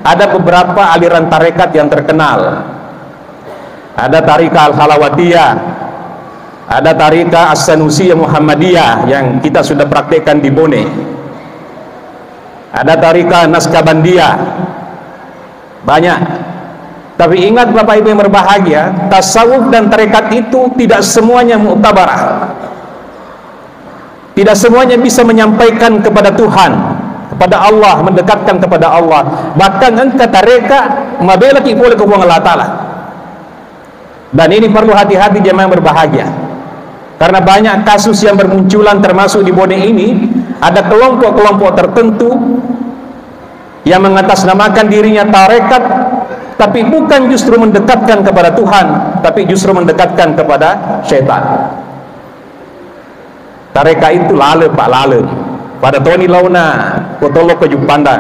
ada beberapa aliran tarekat yang terkenal. Ada Tariqah Al-Halawatiyah, ada Tariqah As-Sanusiyah Muhammadiyah yang kita sudah praktekkan di Bone. Ada Tariqah Naskabandiyah. Banyak. Tapi ingat Bapak Ibu yang berbahagia, tasawuf dan tarekat itu tidak semuanya mu'tabarah. Tidak semuanya bisa menyampaikan kepada Tuhan, kepada Allah, mendekatkan kepada Allah. Bahkan engkau tarekat mabela ki boleh ke Allah Ta'ala. Dan ini perlu hati-hati jemaah yang berbahagia. Karena banyak kasus yang bermunculan termasuk di Bone ini, ada kelompok-kelompok tertentu yang mengatasnamakan dirinya tarekat, tapi bukan justru mendekatkan kepada Tuhan, tapi justru mendekatkan kepada syaitan. Tarekat itu lale pak lale pada Tony Launa Kotolo ke Jupanda.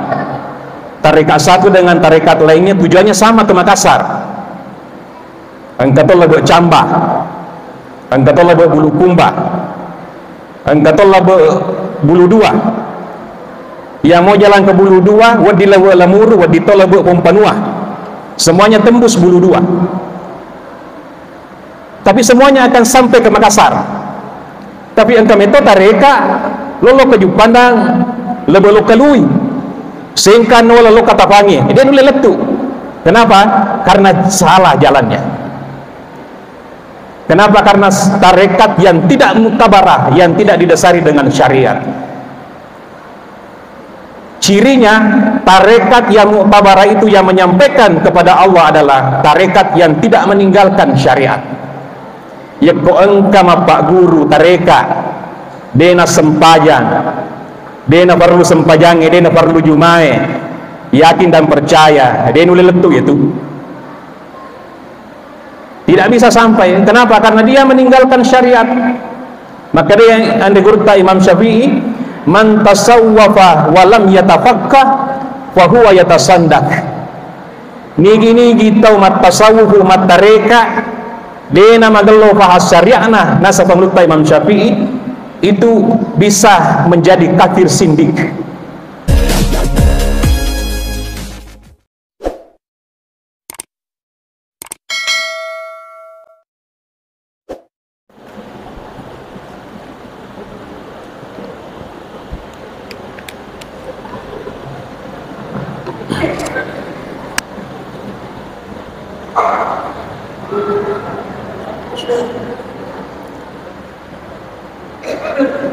Tarekat satu dengan tarekat lainnya tujuannya sama ke Makassar. Angkatlah buat Cambah, angkatlah buat Bulukumba, angkatlah buat Bulu Dua. Yang mau jalan ke Bulu Dua, wadilah buat Lamuru, waditolah buat Pompanua. Semuanya tembus Bulu Dua. Tapi semuanya akan sampai ke Makassar. Tapi engkau itu tarekat lolo ke Jupandang, lebo kalui, sehingga nol lo kata pangi, dia nule letu. Kenapa? Karena salah jalannya. Kenapa? Karena tarekat yang tidak mutabarah, yang tidak didasari dengan syariat. Cirinya tarekat yang mutabarah itu yang menyampaikan kepada Allah adalah tarekat yang tidak meninggalkan syariat. Ya ko engka mapak guru tarekat dena sempajang, dena perlu sempajange, dena perlu jumae, yakin dan percaya, dena nule letu itu tidak bisa sampai. Kenapa? Karena dia meninggalkan syariat. Maka dia yang anda gurta Imam Syafi'i, man tasawwafa walam yatafakkah fahuwa yatasandak. Nigi tau mat tasawufu mat tareka dena magello fahas syari'na nasa pemluta Imam Syafi'i itu bisa menjadi kafir sindik.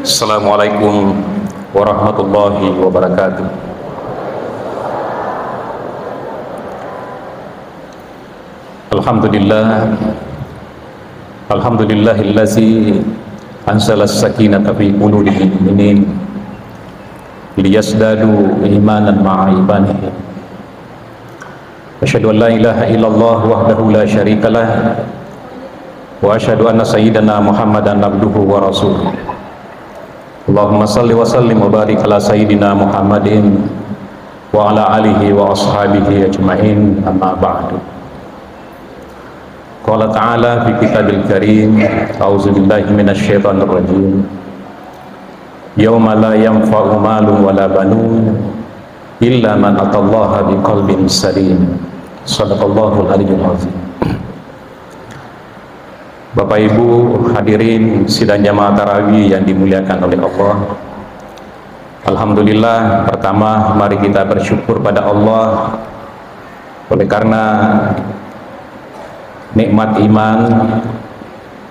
Assalamualaikum warahmatullahi wabarakatuh. Alhamdulillahillazi anzala as-sakinata fi qulubil mu'minin liyazdadu imanan ma'a imanihim. Asyhadu an la ilaha illallah wahdahu la syarikalah wa asyhadu anna sayyidana Muhammadan abduhu wa rasuluh. Allahumma salli wa sallim wa barik ala sayyidina Muhammadin wa ala alihi wa ashabihi ajma'in, amma ba'du. Qala ta'ala fi kitabil karim, a'udzu billahi minasy syaithanir rajim. Yauma la yanfa'u malun wala banun illa man atallaha biqalbin salim. Shadaqallahul aliyyul azim. Bapak Ibu hadirin sidang jamaah tarawih yang dimuliakan oleh Allah. Alhamdulillah, pertama mari kita bersyukur pada Allah oleh karena nikmat iman,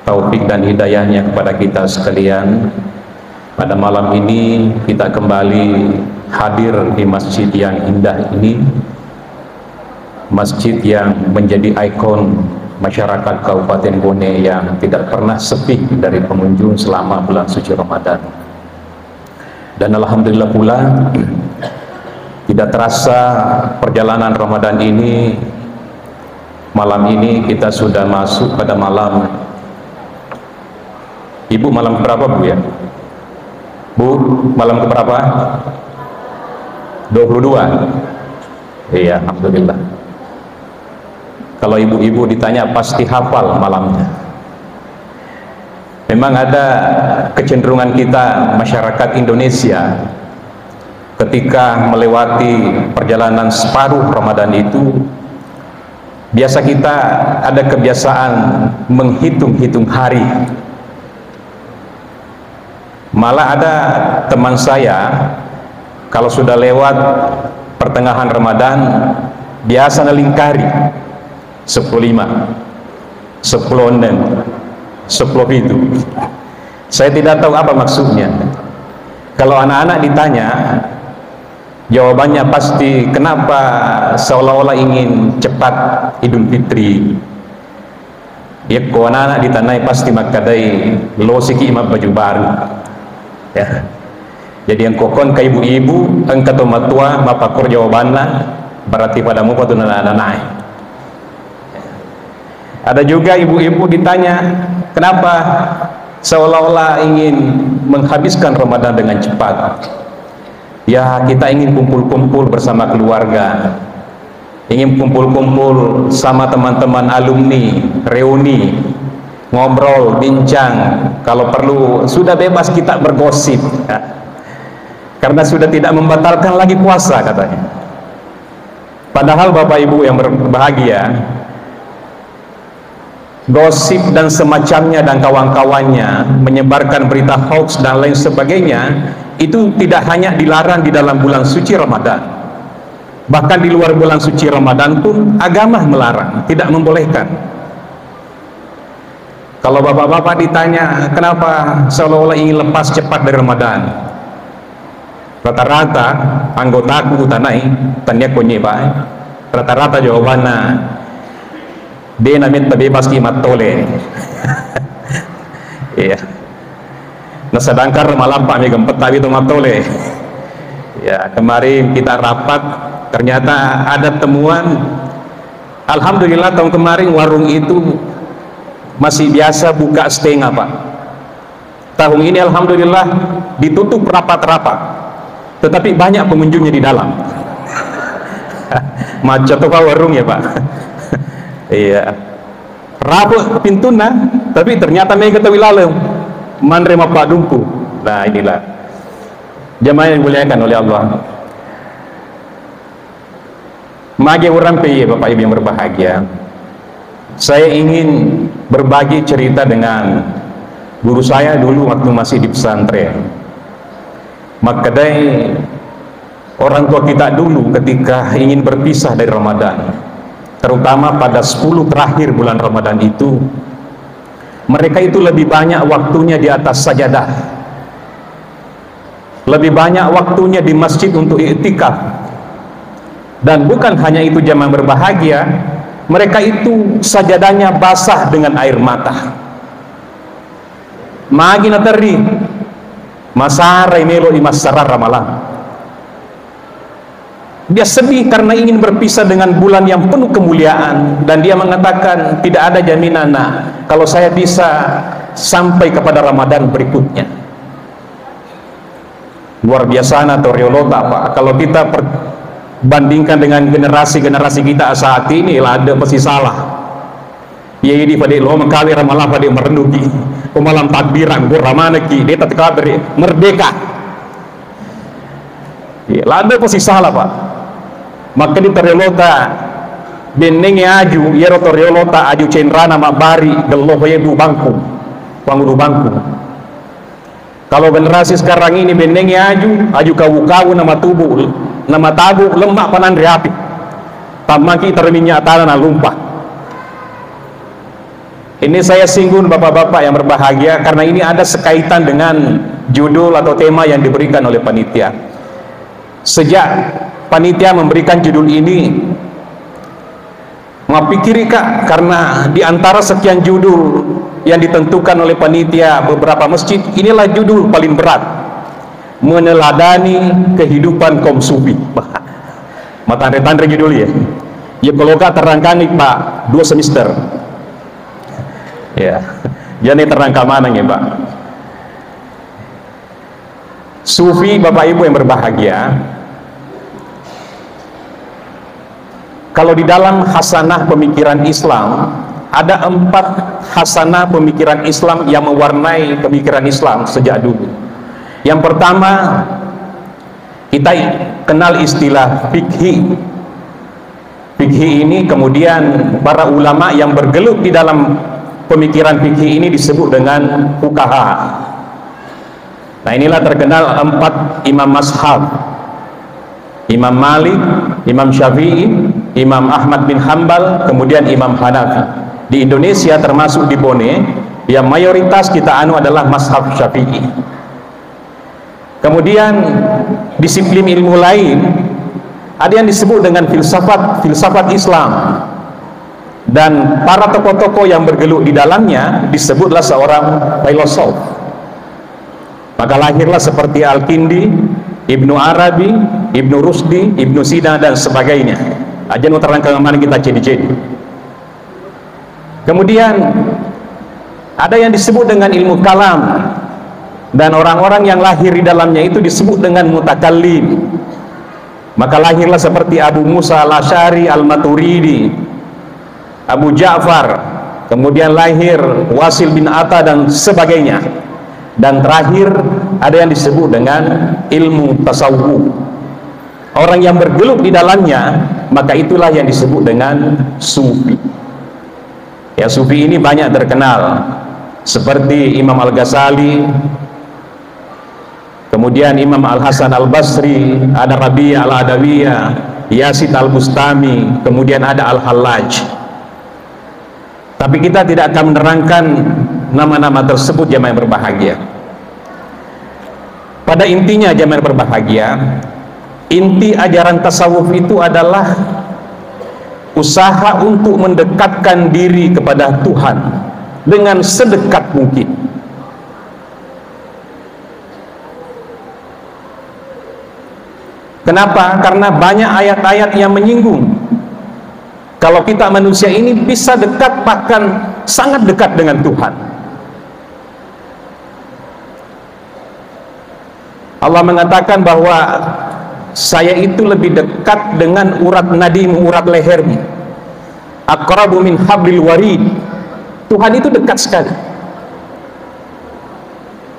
taufik dan hidayahnya kepada kita sekalian. Pada malam ini kita kembali hadir di masjid yang indah ini, masjid yang menjadi ikon masyarakat Kabupaten Bone yang tidak pernah sepi dari pengunjung selama bulan suci Ramadan. Dan alhamdulillah pula tidak terasa perjalanan Ramadan ini, malam ini kita sudah masuk pada malam, Ibu malam keberapa Bu ya? Bu, malam keberapa? 22. Iya, alhamdulillah. Kalau ibu-ibu ditanya pasti hafal malamnya. Memang ada kecenderungan kita masyarakat Indonesia ketika melewati perjalanan separuh Ramadan itu, biasa kita ada kebiasaan menghitung-hitung hari. Malah ada teman saya, kalau sudah lewat pertengahan Ramadan, biasa ngelingkari 10.5, 10.6, 10 itu. Saya tidak tahu apa maksudnya. Kalau anak-anak ditanya, jawabannya pasti kenapa seolah-olah ingin cepat Idul Fitri. Ya, kalau anak-anak ditanai pasti makadai lo siki imam baju baru. Ya. Jadi yang kokon ke ibu-ibu, engkau matua mapakur jawabannya berarti padamu patu anak-anak. Ada juga ibu-ibu ditanya, kenapa seolah-olah ingin menghabiskan Ramadan dengan cepat. Ya, kita ingin kumpul-kumpul bersama keluarga, ingin kumpul-kumpul sama teman-teman alumni, reuni, ngobrol, bincang, kalau perlu sudah bebas kita bergosip ya. Karena sudah tidak membatalkan lagi puasa katanya. Padahal Bapak Ibu yang berbahagia, gosip dan semacamnya dan kawan-kawannya, menyebarkan berita hoax dan lain sebagainya, itu tidak hanya dilarang di dalam bulan suci Ramadan, bahkan di luar bulan suci Ramadan pun agama melarang, tidak membolehkan. Kalau bapak-bapak ditanya kenapa seolah-olah ingin lepas cepat dari Ramadan, rata-rata anggotaku tanai tanya konye pak, rata-rata jawabannya dia namanya bebas kimat tole. Iya. Nah, sedangkan malam Pak Megempet tapi itu matole. Ya, kemarin kita rapat, ternyata ada temuan. Alhamdulillah tahun kemarin warung itu masih biasa buka setengah Pak. Tahun ini alhamdulillah ditutup rapat-rapat, tetapi banyak pengunjungnya di dalam. Macet apa warung ya Pak? Iya, rapat pintuna, tapi ternyata mereka tahu lalu menerima Pak Dumpu. Nah, inilah jemaah yang dimuliakan oleh Allah. Magi orang PY, Bapak Ibu yang berbahagia, saya ingin berbagi cerita dengan guru saya dulu waktu masih di pesantren. Makadai orang tua kita dulu ketika ingin berpisah dari Ramadan, terutama pada 10 terakhir bulan Ramadan itu, mereka itu lebih banyak waktunya di atas sajadah, lebih banyak waktunya di masjid untuk iktikaf. Dan bukan hanya itu jemaah berbahagia, mereka itu sajadahnya basah dengan air mata. Magi natari masarai melo imasarar ramalan. Dia sedih karena ingin berpisah dengan bulan yang penuh kemuliaan, dan dia mengatakan tidak ada jaminan kalau saya bisa sampai kepada Ramadan berikutnya. Luar biasa atau riolota Pak. Kalau kita bandingkan dengan generasi-generasi kita saat ini, lah ada pasti salah. Ya ini pada lo mengkali ramalah pada merenduki malam takbiran gue ramanaki dia tak kabari merdeka. Ya, lah ada pasti salah Pak. Maka di teriolota benenge aju yero teriolota aju cenrana mabari geloh ye du bangku panguru bangku. Kalau generasi sekarang ini benenge aju kawu-kawu nama tubuh nama tabu lemak panan riapi tamaki terminyak tanah lumpah. Ini saya singgung bapak-bapak yang berbahagia karena ini ada sekaitan dengan judul atau tema yang diberikan oleh panitia. Sejak panitia memberikan judul ini, mapikiri Kak, karena di antara sekian judul yang ditentukan oleh panitia beberapa masjid, inilah judul paling berat, meneladani kehidupan kaum sufi. Matandre-tandre judul ya. Ya kalau Kak terangkan nih Pak, 2 semester. Ya, jadi terangka mana nih Pak? Sufi Bapak Ibu yang berbahagia, kalau di dalam hasanah pemikiran Islam, ada 4 hasanah pemikiran Islam yang mewarnai pemikiran Islam sejak dulu. Yang pertama, Kita kenal istilah fikhi. Fikhi ini kemudian para ulama yang bergelut di dalam pemikiran fikhi ini disebut dengan fuqaha. Nah, inilah terkenal 4 imam mazhab: Imam Malik, Imam Syafi'i, Imam Ahmad bin Hanbal, kemudian Imam Hanafi. Di Indonesia termasuk di Bone, yang mayoritas kita adalah mazhab Syafi'i. Kemudian disiplin ilmu lain ada yang disebut dengan filsafat Islam, dan para tokoh-tokoh yang bergelut di dalamnya disebutlah seorang filosof. Maka lahirlah seperti Al-Kindi, Ibnu Arabi, Ibnu Rusdi, Ibnu Sina dan sebagainya. Aja nuterangkan kemana kita jadi. Kemudian ada yang disebut dengan ilmu kalam, dan orang-orang yang lahir di dalamnya itu disebut dengan mutakallim. Maka lahirlah seperti Abu Musa Al-Asy'ari Al-Maturidi, Abu Ja'far, kemudian lahir Wasil bin Atta dan sebagainya. Dan terakhir ada yang disebut dengan ilmu tasawuf. Orang yang bergelut di dalamnya, maka itulah yang disebut dengan sufi. Ya, sufi ini banyak terkenal, seperti Imam Al-Ghazali, kemudian Imam Al-Hasan Al-Basri, ada Rabi' Al-Adawiyah, Yazid Al-Bustami, kemudian ada Al-Hallaj. Tapi kita tidak akan menerangkan nama-nama tersebut, jamaah yang berbahagia. Pada intinya, jamaah yang berbahagia, inti ajaran tasawuf itu adalah usaha untuk mendekatkan diri kepada Tuhan dengan sedekat mungkin. Kenapa? Karena banyak ayat-ayat yang menyinggung kalau kita manusia ini bisa dekat, bahkan sangat dekat dengan Tuhan. Allah mengatakan bahwa saya itu lebih dekat dengan urat nadimu, urat lehermu, aqrabu min hablil warid. Tuhan itu dekat sekali.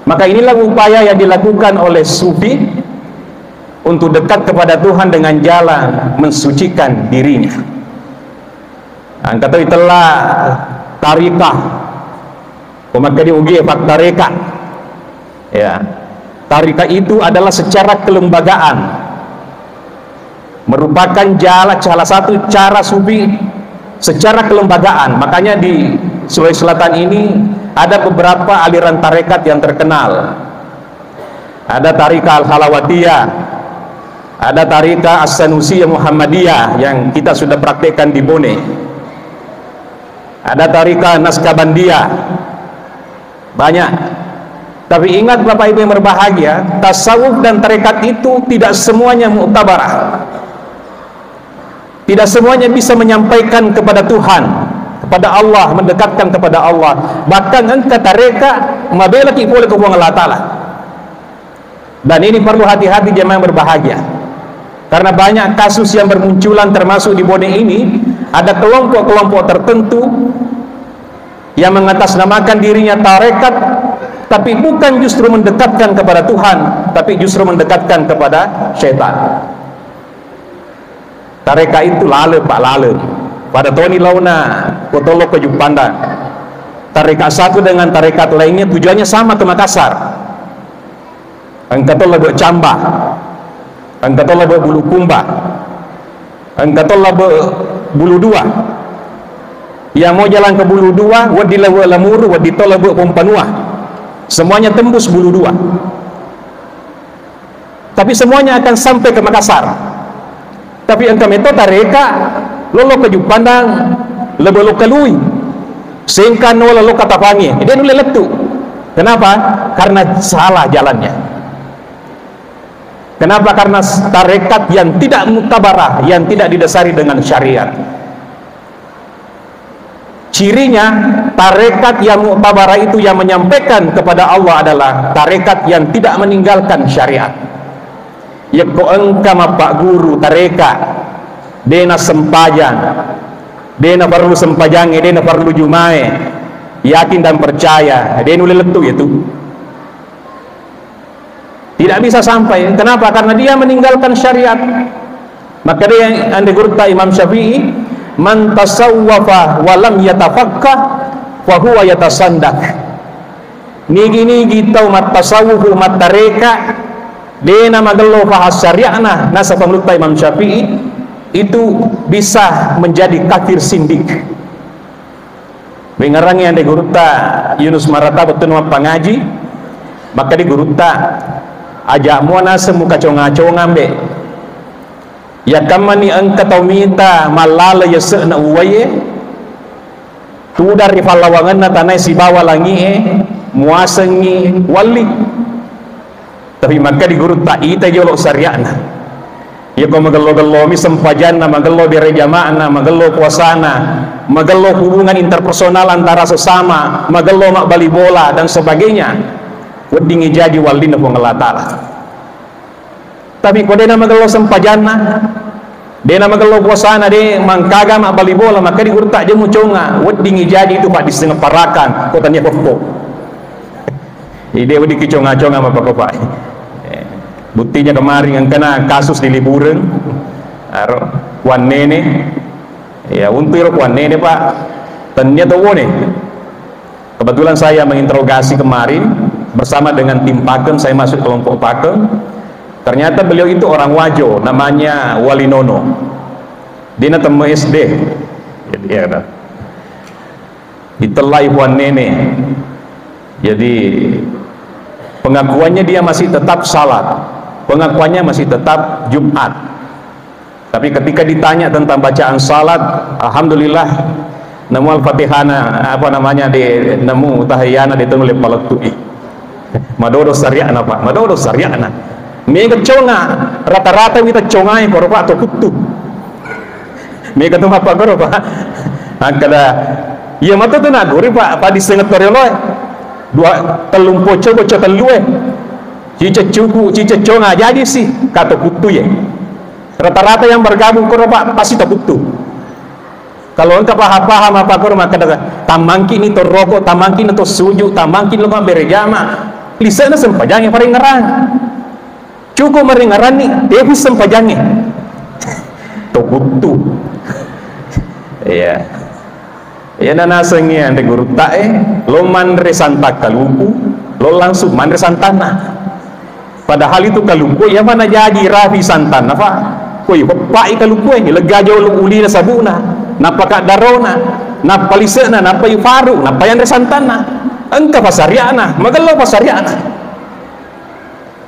Maka inilah upaya yang dilakukan oleh sufi untuk dekat kepada Tuhan dengan jalan mensucikan dirinya. Kata itulah tarikah, pemakaian ugi faktareka. Ya, tarikah itu adalah secara kelembagaan, merupakan salah satu cara sufi secara kelembagaan. Makanya di Sulawesi Selatan ini ada beberapa aliran tarekat yang terkenal. Ada Tarikah Al-Halawatiyah, ada Tarikah As-Sanusiyah Muhammadiyah yang kita sudah praktekkan di Bone, ada Tarikah Naskabandiyah, banyak. Tapi ingat Bapak Ibu yang berbahagia, tasawuf dan tarekat itu tidak semuanya mu'tabarah. Tidak semuanya bisa menyampaikan kepada Tuhan, kepada Allah, mendekatkan kepada Allah. Bahkan engkau tareka mabela ki boleh ke Allah Ta'ala. Dan ini perlu hati-hati jemaah yang berbahagia, karena banyak kasus yang bermunculan, termasuk di Bone ini ada kelompok-kelompok tertentu yang mengatasnamakan dirinya tarekat, tapi bukan justru mendekatkan kepada Tuhan, tapi justru mendekatkan kepada syaitan. Tareka itu lale pak lale pada Tony Launa Kotolo ke Jupanda. Tarekat satu dengan tarekat lainnya tujuannya sama ke Makassar. Angkatol lebih Cambah, angkatol lebih Bulukumba, angkatol lebih Bulu Dua. Yang mau jalan ke Bulu Dua, wadi lebih Lamuru, wadi tol lebih Pompanua. Semuanya tembus Bulu Dua. Tapi semuanya akan sampai ke Makassar. Tapi engkau metode tareka lolo ke Jupandang lebih lo kelui sehingga nolo lo kata pangi dia nule letu. Kenapa? Karena salah jalannya. Kenapa? Karena tarekat yang tidak mutabarah, yang tidak didasari dengan syariat. Cirinya tarekat yang mutabarah itu yang menyampaikan kepada Allah adalah tarekat yang tidak meninggalkan syariat. Ya ko engka mapak guru tareka dena sempajang, dena perlu sempajang, dena perlu jumae, yakin dan percaya, dena ule letu itu Tidak bisa sampai. Kenapa? Karena dia meninggalkan syariat. Maka dia yang digurta Imam Syafi'i, man tasawwafa wa lam yatafaqqah fa huwa yatasandak. Nigi tau mat tasawuf mat tareka dena magello fahas syariatna nasa pangluta Imam Syafi'i itu bisa menjadi kafir sindik. Mengerangi yang digurta Yunus Marata betul pangaji, maka digurta ajak muana semuka conga-conga be ya kamani angka taumita malala yasna uwaye tu dari falawangan na tanai si bawa langi muasengi wali, tapi maka digurta ita jolok syariatna ya kau magelo-gelo mi sempajana magelo bere jamaahna magelo puasana magelo hubungan interpersonal antara sesama magelo mak bali bola dan sebagainya wedingi jadi walina pengelatala. Tapi kau dena magelo sempajana dena magelo puasana de mangkaga mak bali bola maka digurta je muconga wedingi jadi itu pak disengep parakan kau tanya pokok ide wedi kiconga-conga apa pak. Buktinya kemarin yang kena kasus di liburan Wan Nene ya untuk Wan Nene pak ternyata wone kebetulan saya menginterogasi kemarin bersama dengan tim Pakem, saya masuk kelompok Pakem. Ternyata beliau itu orang Wajo, namanya Walinono, dia temu SD ya kan ditelai Wan Nene. Jadi pengakuannya dia masih tetap salat, pengakuannya masih tetap Jumat, tapi ketika ditanya tentang bacaan salat, alhamdulillah nemu al-fatihana apa namanya di nemu tahiyana ditulis paletui madodo syariatna pak, madodo syariatna mega conga rata-rata kita congai korba atau kutu mega tuh apa korba angkada iya mata tuh naguri pak apa disengat korelo dua telung poco telue cica cuku cica conga jadi sih kata kutu ya rata-rata yang bergabung korba pasti tak kutu. Kalau engkau paham apa korba kata tamangki ini to rokok tamangki ini to suju tamangki lo kan berjama lisana sempajangnya paling ngerang cukup meringaran nih devis sempajangnya to kutu iya ya nana sengi ande guru tae lo mandre santa kaluku lo langsung mandre santana padahal itu kaluku ya mana jadi rafi santana pak koi bapak kaluku ini lega jauh uli na sabuna napa kak darona napa lisana napa yufaru napa yang santana engkau pasariana magalo pasariana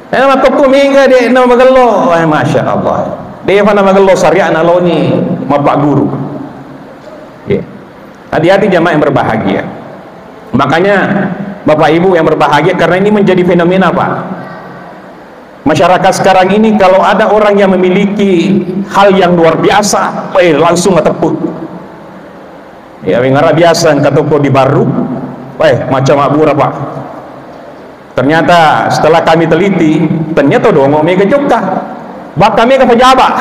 nama toko mingga de nama magalo masya Allah dia mana magalo sariana lo ni mapak guru ya. Hati-hati jamaah yang berbahagia. Makanya bapak ibu yang berbahagia karena ini menjadi fenomena pak masyarakat sekarang ini. Kalau ada orang yang memiliki hal yang luar biasa langsung ngeteput ya ngara biasa keteput di baru macam abura pak. Ternyata setelah kami teliti ternyata dong mega juga bakal mega pejabat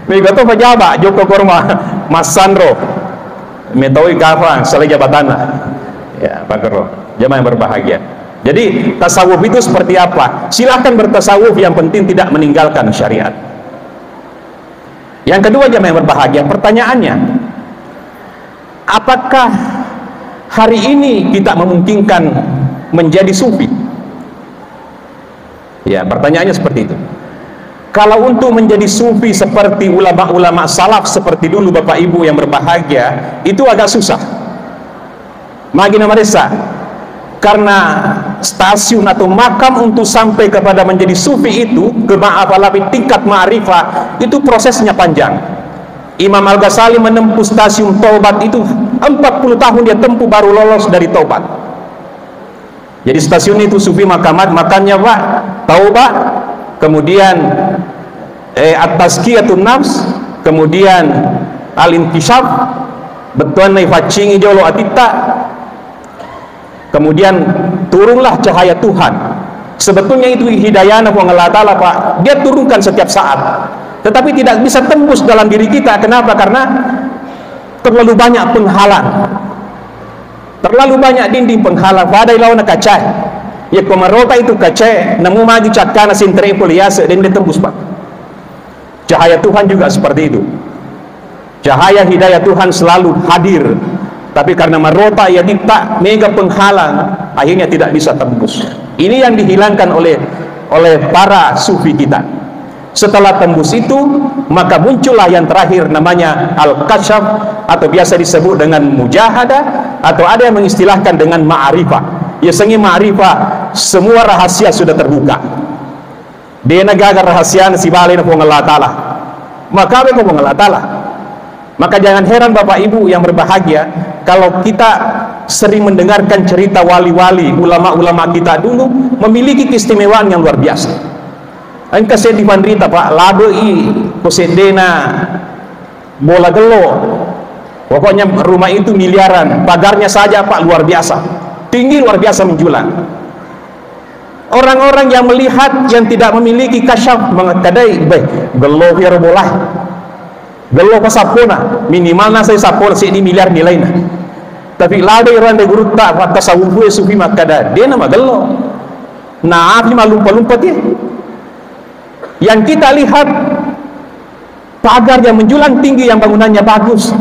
mega tuh pejabat Joko Korma Mas Sandro metoi kapan selai jabatan ya Pak Gero jamaah yang berbahagia. Jadi tasawuf itu seperti apa? Silahkan bertasawuf, yang penting tidak meninggalkan syariat. Yang kedua jamaah yang berbahagia, pertanyaannya apakah hari ini kita memungkinkan menjadi sufi? Ya, pertanyaannya seperti itu. Kalau untuk menjadi sufi seperti ulama-ulama salaf seperti dulu bapak ibu yang berbahagia, itu agak susah. Magina Maresa, karena stasiun atau makam untuk sampai kepada menjadi sufi itu ke tingkat ma'rifah itu prosesnya panjang. Imam Al-Ghazali menempuh stasiun taubat itu 40 tahun dia tempuh baru lolos dari taubat. Jadi stasiun itu sufi makamat, makannya pak taubat, kemudian at-tazkiyatun nafs, kemudian al-inkishaf betuan naifacingi jolo atita, kemudian turunlah cahaya Tuhan. Sebetulnya itu hidayah Allah Ta'ala pak, dia turunkan setiap saat, tetapi tidak bisa tembus dalam diri kita. Kenapa? Karena terlalu banyak penghalang, terlalu banyak dinding penghalang. Badai lawan kacai Ya komarota itu kace namu magi cakana sintre poliasa dan ditembus pak. Cahaya Tuhan juga seperti itu. Cahaya hidayah Tuhan selalu hadir, tapi karena marota ya dikta mega penghalang, akhirnya tidak bisa tembus. Ini yang dihilangkan oleh para sufi kita. Setelah tembus itu, maka muncullah yang terakhir namanya al-kasyaf, atau biasa disebut dengan mujahadah, atau ada yang mengistilahkan dengan ma'rifah. Ya sengi ma'rifah, semua rahasia sudah terbuka. Dia negaga rahasia si balik na Allah Ta'ala. Maka apa yang Allah Ta'ala? Maka jangan heran Bapak Ibu yang berbahagia, kalau kita sering mendengarkan cerita wali-wali, ulama-ulama kita dulu memiliki keistimewaan yang luar biasa. Angka saya dipanderita Pak, labei, posedena, bola gelo. Pokoknya rumah itu miliaran, pagarnya saja Pak luar biasa. Tinggi luar biasa menjulang. Orang-orang yang melihat yang tidak memiliki kasyaf mengkadai gelo biar bola gelo pa sapona minimal na say sapona si ini miliar nilainya. Tapi lada iran de guru tak pat tasawuf sufi makada dia nama gelo naafi malumpa-lumpat ya. Yang kita lihat pagar yang menjulang tinggi, yang bangunannya bagus.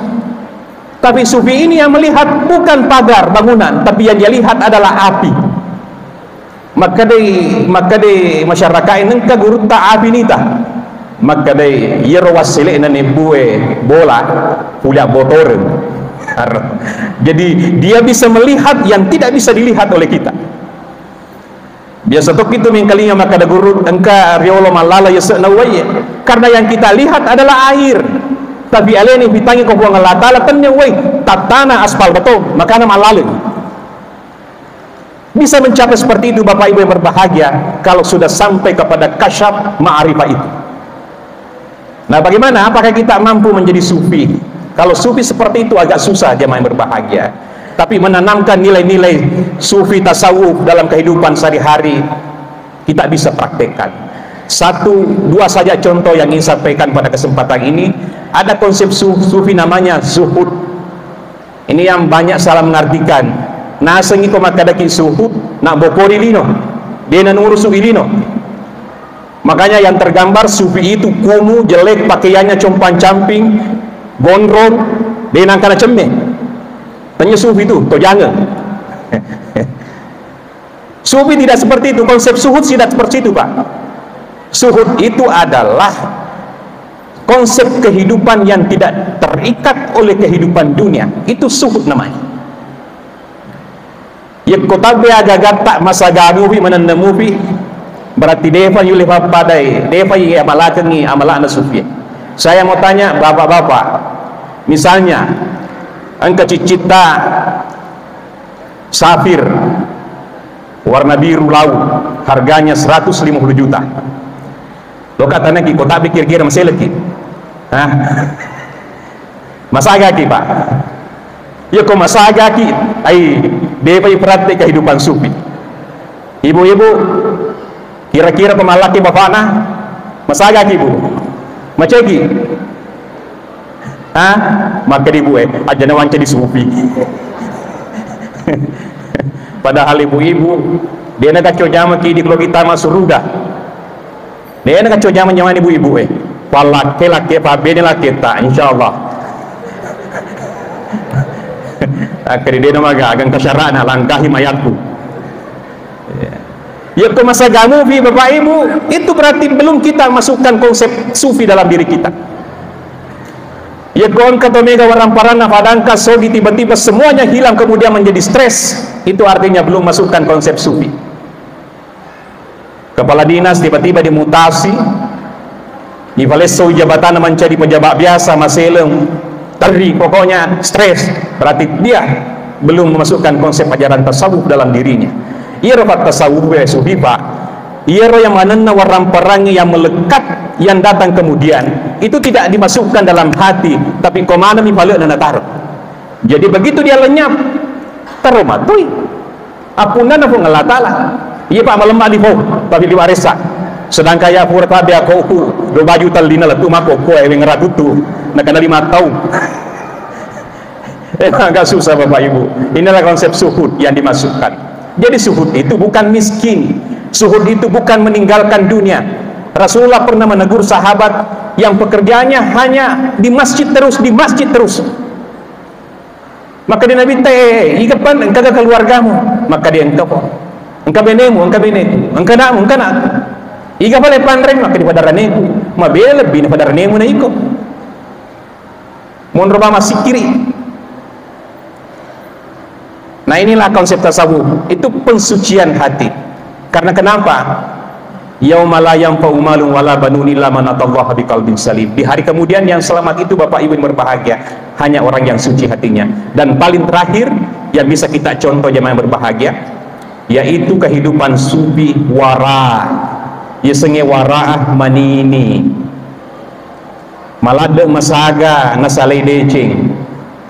Tapi sufi ini yang melihat bukan pagar bangunan, tapi yang dia lihat adalah api. Maka de masyarakat ini ka guru ta api nita. Maka de yero wasile na nebue bola punya motor. Jadi dia bisa melihat yang tidak bisa dilihat oleh kita. Biasa tok itu mingkalinya maka da guru engka riolo malala yasa nawaya. Karena yang kita lihat adalah air. Tapi aleni bitangi ko buang Allah Ta'ala tanya wey tatana aspal betul makana malalim. Bisa mencapai seperti itu Bapak Ibu yang berbahagia kalau sudah sampai kepada kasyaf ma'rifah itu. Nah bagaimana, apakah kita mampu menjadi sufi? Kalau sufi seperti itu agak susah jemaah yang berbahagia. Tapi menanamkan nilai-nilai sufi tasawuf dalam kehidupan sehari-hari kita bisa praktekkan. Satu, dua saja contoh yang ingin sampaikan pada kesempatan ini. Ada konsep sufi namanya zuhud. Ini yang banyak salah mengartikan. Nasengi ko makadaki zuhud nak bokori lino. Dia nurusu ilino. Makanya yang tergambar sufi itu kumuh, jelek, pakaiannya compang-camping, gondrong, dia nangkana cemeh. Tanya sufi itu, to jangan. Sufi tidak seperti itu. Konsep zuhud tidak seperti itu Pak. Zuhud itu adalah konsep kehidupan yang tidak terikat oleh kehidupan dunia. Itu zuhud namanya. Ya kotabe agak tak masa gamubi menanamubi berarti deva yuli papadai deva ya malakangi amalan sufi. Saya mau tanya bapak-bapak, misalnya engkau cicita safir warna biru laut harganya 150 juta. Lo katanya ki kota pikir kira masih lagi, masa agak Pak? Ya kok masa agak ki? Ay, dia praktek kehidupan sufi. Ibu-ibu, kira-kira pemalaki bapakna, masa agak ibu? Macegi? Maka ibu aja nawanca di sufi. Padahal ibu-ibu, dia nak kacau jama ki di kalau kita masuk surga. Dia nak kacau zaman ibu-ibu palake pabene laki tak insyaallah. Akhirnya dia nama agang kasyarana langkahi mayatku. Ya ke masa gamu Bapak Ibu, itu berarti belum kita masukkan konsep sufi dalam diri kita. Ya kon kata mega warang parana padangka sogi tiba-tiba semuanya hilang kemudian menjadi stres. Itu artinya belum masukkan konsep sufi. Kepala dinas tiba-tiba dimutasi, di Valeso jabatan menjadi pejabat biasa, maseleng, teri, pokoknya stres. Berarti dia belum memasukkan konsep ajaran tasawuf dalam dirinya. Ia rapat tasawuf ya sufi Pak. Ia yang manana warang perangi yang melekat yang datang kemudian itu tidak dimasukkan dalam hati, tapi komana mi balik dan taruh. Jadi begitu dia lenyap, taruh matui. Apunan aku ngelatala. Iya Pak melemah di tapi di waresa. Sedangkan ya pura tabi aku do baju talina letu mako ko yang ngeratutu nak kena 5 tahun. Agak susah Bapak Ibu. Inilah konsep suhud yang dimasukkan. Jadi suhud itu bukan miskin, suhud itu bukan meninggalkan dunia. Rasulullah pernah menegur sahabat yang pekerjaannya hanya di masjid terus, di masjid terus. Maka dia Nabi ikapan engkau keluargamu, maka dia engkau benemu, engkau beneku, engkau nak ika pala pandreng, maka di pada raneku mabela lebih pada ranemu na iko mon roba masih kiri. Nah inilah konsep tasawuf, itu pensucian hati. Karena kenapa? Yauma la yanfa'u malun wala banun illa man atallaha biqalbin salim. Di hari kemudian yang selamat itu Bapak Ibu yang berbahagia hanya orang yang suci hatinya. Dan paling terakhir yang bisa kita contoh jemaah yang berbahagia yaitu kehidupan sufi wara. Ya senge waraah manini. Malade masaga nasalai decing.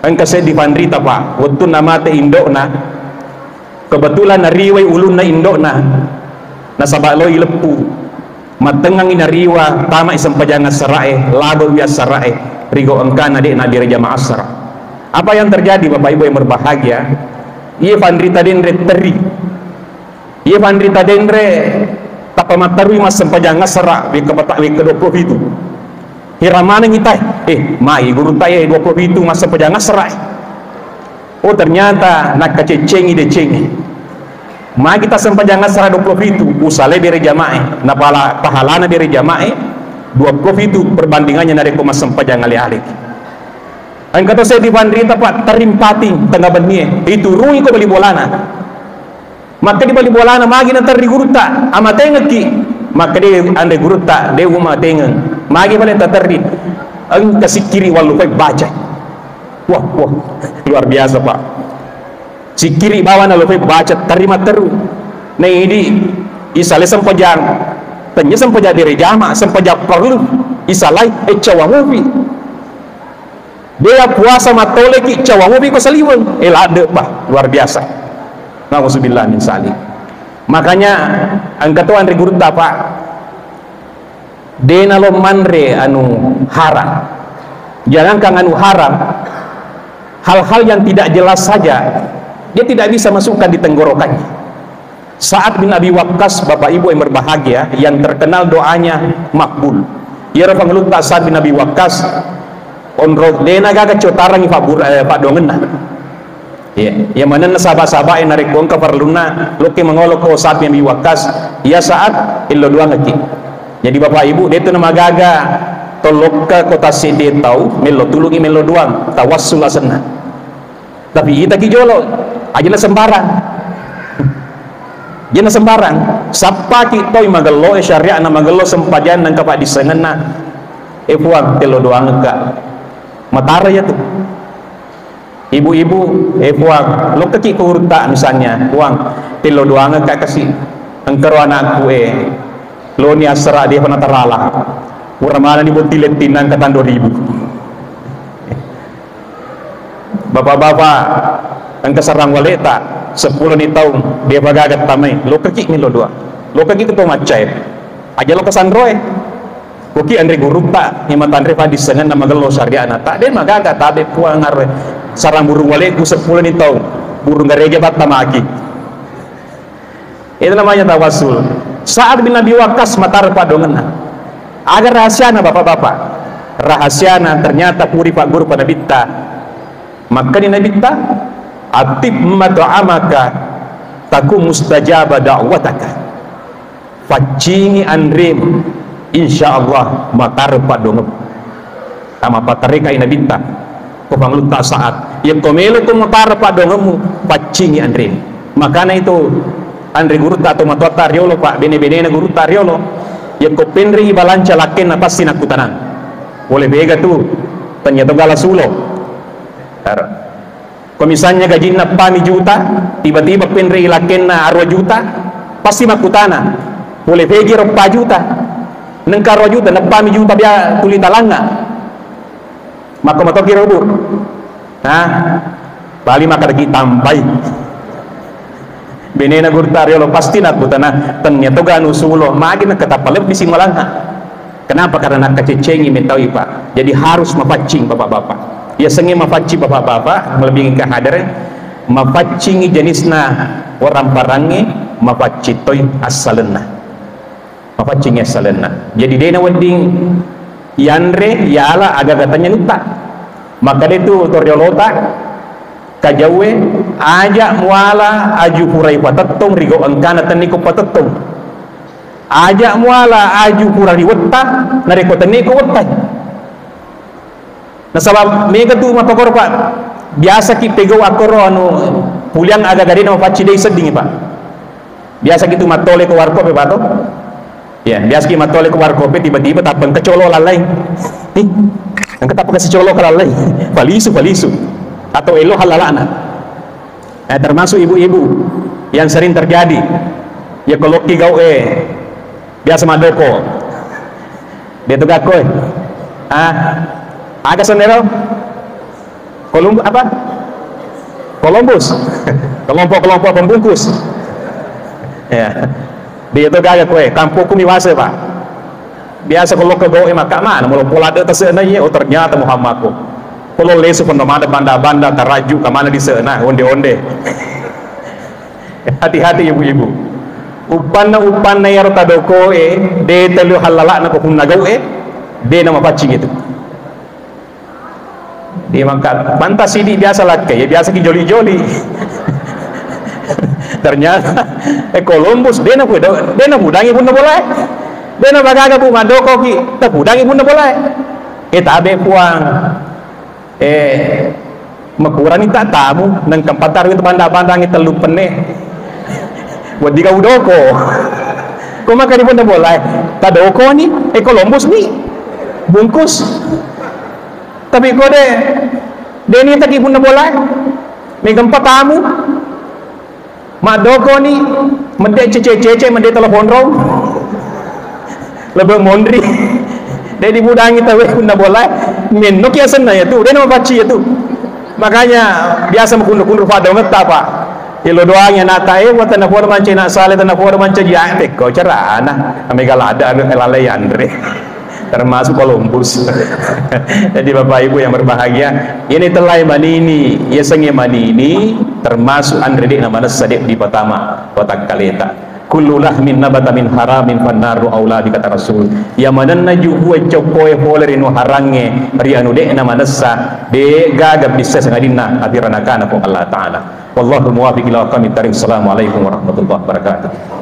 Engka saya di pandrita Pak, waktu nama te indokna. Kebetulan nariwai ulun na indokna. Nasabaloi lepu matengang inariwa tama isang pajangan sarae lago bias sarae rigo engkana de nabi reja ma'asra. Apa yang terjadi Bapak Ibu yang berbahagia? Iya pandrita denre teri, iya pandrita denre tapamatari mas sempajangan sara wi kepatak wi ke-20 itu hiramana ngitai mai guru taya 20 itu mas sempajangan sarae. Oh ternyata nak kacecengi de cengi ma kita sempajangan serah 20 itu usale dari jamaah na pahalana dari jamaah 20 itu perbandingannya dari koma sempajangan ali-ali. Angkata saya di pandrita Pak terimpati tengah benie itu rui ko bali bolana. Maka di bali bolana magi na teri guruta amatengeki maka di ande guruta de uma tengen magi bali teri ang kasikiri walu fai baca. Wah luar biasa Pak. Si kiri bawah na lupa baca terima teru. Nah ini isale sempajang, tanya sempajang dari jama, sempajang perlu isalai cawangupi. Dia puasa matole ki cawangupi ko saliweng. Lade Pak luar biasa. Nauzubillah min salik. Makanya angkatuan ri guru Pak. Dena lo manre anu haram. Jangan kang anu haram. Hal-hal yang tidak jelas saja dia tidak bisa masukkan di tenggorokannya. Sa'ad bin Abi Waqqas Bapak Ibu yang berbahagia yang terkenal doanya makbul. Ya rafang luta Sa'ad bin Abi Waqqas onro dena gaga cotarang Pak dongenna. Ya mana sahabat-sahabat yang narik bongka perluna loke mengolok ko Sa'ad bin Abi Waqqas ya Sa'ad illo dua ngeki. Jadi Bapak Ibu dia itu nama gaga tolok ke kota sede tau melo tulungi melo duang tawassul asna. Tapi kita kijolo aja na sembarang jana sembarang sapa kita magalo syariah na magalo sempajan nang kapak disengen na puang telo doang ka matara ya tuh ibu-ibu puang lo kaki kurta misalnya puang telo doang ka kasih engkaro anakku lo ni asra dia penatarala uramana ni botilet tinang katan 2000 bapak-bapak angka sarang waleta 10 ni tahun dia bagagat tamai lo kaki ni lo dua lo kaki itu macai aja lo kesandroe koki andre guruta ni matandre padis sengan nama gelo syariah tak dia magagat tabe puang arwe sarang burung waleku 10 ni tahun burung gereja bat tamaki itu namanya tawasul. Sa'ad bin Abi Waqqas matar padongan agar rahasiana bapak-bapak rahasiana ternyata puri pak guru pada bitta maka di nabita atib mata'amaka taku mustajaba da'wataka facingi andrim insyaallah matar padongem sama patareka inabita kupang luta saat yang komelo itu matar padongemu facingi andrim makanya itu andre guru atau matota riolo Pak bene-bene guru tariolo yang kopenri balanca laken pasti nakutanan boleh bega tuh ternyata galasulo. Kalau misalnya gajinya pami juta, tiba-tiba penri lakenna arwa juta, pasti makutana. Boleh bagi 4 juta, nengkar arwa juta, pami juta dia tuli talanga. Maka matoki robu. Nah, bali maka lagi tampai. Benena gurtario lo pasti nakutana. Ternyata ganu sulo, magi nak ketapalep di Simalanga. Kenapa? Karena nak kececengi mentawi Pak. Jadi harus mapacing bapak-bapak. Ya sengi mafaci bapak-bapak melebihi kehadiran mapacingi jenisna orang parangi mapacitoy asalenna, mapacingi asalenna. Jadi dena wedding yanre yala aga katanya nuta, maka itu toriolota kajawe aja muala aju purai patatong rigo angkana taniko patatong aja muala aju purai wetta nariko taniko wetta. Nah sabab mega tu mapakor pak biasa ki pego akoro anu puliang aga gade na mapaci dei seding pak. Biasa gitu matole ke warkope pak to. Ya, biasa ki matole ke warkope tiba-tiba tapang kecolo lalai. Ang ketapa kasi colo kalalai. Palisu. Atau elo halalana. Termasuk ibu-ibu yang sering terjadi. Ya kalau kigau biasa madoko. Dia tuh gakoy. Ada sendero. Columbus. Kelompok pembungkus. Ya. Dia itu gagak kowe, kampungku miwase pak. Biasa kalau ke gawe maka mana, mau pola ada tersena ya, oh ternyata Muhammadku. Kalau lesu pun ada banda-banda teraju ke mana di sana, onde-onde. Hati-hati ibu-ibu. Upan na yar tadoko de telu halala na ko nagaw de na mapacing itu. Dia maka pantas ini biasa laki, ya biasa ki joli-joli. Ternyata Columbus dia na budangi pun na boleh. Dia na bagaga po madoko ki ta budangi pun na boleh. Tabe puang makuran ita tamu nang kampatar itu banda-bandang itu lupene. Buat di udoko. Kung makani pun na boleh. Tadoko ni Columbus ni bungkus. Tapi ko de ni taki pun na boleh. May gampa tamu. Madoko ni mende cece mende telepon rong lebih mondri dia dibudangi tawe pun na boleh menok ya sana ya tu dia nama baci ya tu makanya biasa makundur pada ngeta pak ilo doangnya nata buat tanah por manca nak sale tanah por manca dia kau cara ana amegala ada lalai andre termasuk Columbus. Jadi bapak ibu yang berbahagia, ini telai manini ya sengi manini termasuk andre nama nasadek di pertama kota kaleta kullu lahmin nabata min haramin fannaru auladi kata Rasul ya mananna juhue cokoe holerinu harange rianu dek nama nasa de gagab bisa sengadina atirana kana ko Allah taala wallahu muwaffiq ila aqwamit thariq. Assalamualaikum warahmatullahi wabarakatuh.